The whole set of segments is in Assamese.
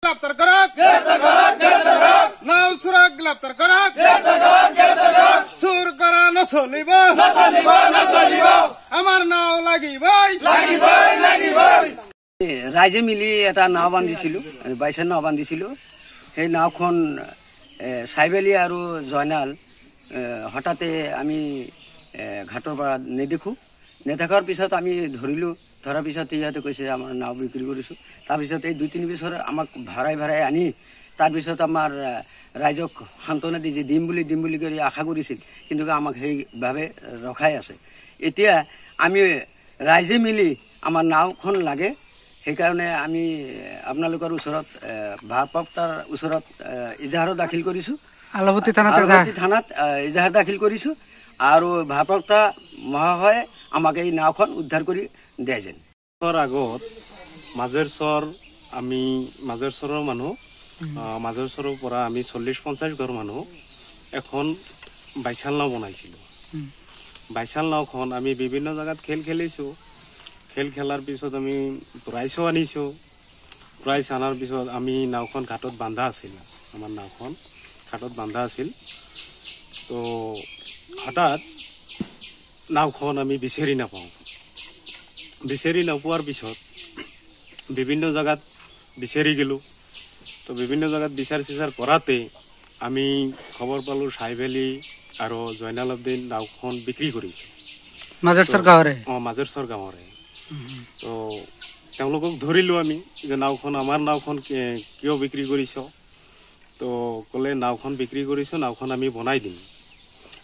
গ্রেপ্তার করক নাও চোরক গ্রেপ্তার করক চুর করা নচলিব আমার নাও লাগিব রাইজে মিলি এটা নাও বান্ধিছিল 22 নাও বান্ধিছিল সেই নাওখন সাইবেলি আৰু জয়নাল হঠাতে আমি ঘাটৰ পৰা নেদেখাৰ পিছত আমি ধৰিলো ধৰাৰ পিছত ইয়াতে কৈছে আমাৰ নাও বিক্ৰী কৰিছো তাৰ পিছত এই 2-3 বছৰ আমাক ভাড়াই আনি তাৰ পিছত আমাৰ ৰাইজক শান্তনা দি দিম বুলি কৰি আশা কৰিছিল কিন্তু আমাক সেইভাৱে ৰখাই আছে এতিয়া আমি ৰাইজে মিলি আমাৰ নাওখন লাগে সেইকাৰণে আমি আপোনালোকৰ ওচৰত ভাৰপ্ৰাপ্তৰ ওচৰত ইজাহাৰ দাখিল কৰিছো আলপতি থানাত ইজাহাৰ দাখিল কৰিছো আৰু ভাৰপ্ৰাপ্ত মহাশয় আমাক এই নাওখন উদ্ধাৰ কৰি দিয়ে যেন আগত আমি মাজেৰচৰৰ মানুহ মাজেৰচৰৰ পৰা আমি 40-50 ঘৰ মানুহ এখন বাইচাল নাও বনাইছিলো বাইচাল নাওখন আমি বিভিন্ন জায়গাত খেলিছো খেল খেলাৰ পিছত আমি প্ৰাইজও আনিছো প্ৰাইজ আনাৰ পিছত আমি নাওখন ঘাটত বান্ধা আছিল আমাৰ নাওখন ঘাটত বান্ধা আছিল তো হঠাৎ নাওখন আমি বিচাৰি নাপাওয়াৰ পিছত বিভিন্ন জায়গাত বিচাৰি গেলো তো বিভিন্ন জায়গাত বিচাৰ কৰাতে আমি খবৰ পালো সাইভেলি আৰু জয়নালউদ্দিন নাওখন বিক্ৰী কৰিছে মাজেৰচৰ গাঁৱৰে তো তেওঁলোকক ধৰিলো আমি যে নাওখন আমাৰ নাওখন কিয় বিক্ৰী কৰিছ তো ক'লে নাওখন বিক্ৰী কৰিছ নাওখন আমি বনাই দিম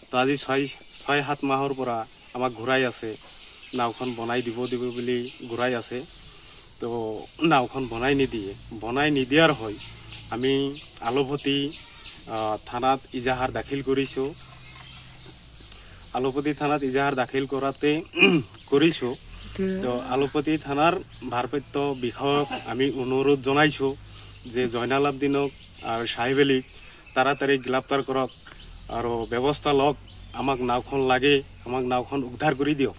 তো আজি 6-7 মাহৰ পৰা আমাক ঘূৰাই আছে নাওখন বনাই দিব বুলি ঘূৰাই আছে তো নাওখন বনাই নিদিয়াৰ হয় আমি আলপতি থানাত ইজাহাৰ দাখিল কৰিছো আলপতি থানাত ইজাহাৰ দাখিল কৰিছো তো আলপতি থানাৰ ভাৰপ্ৰাপ্ত বিষয়ক আমি অনুৰোধ জনাইছো যে জয়নালউদ্দিনক আৰু সাইবেলিক তাড়াতাড়ি গ্ৰেপ্তাৰ কৰক আৰু ব্যৱস্থা লওক আমাক নাওখন লাগে আমাক নাওখন উদ্ধাৰ কৰি দিয়ক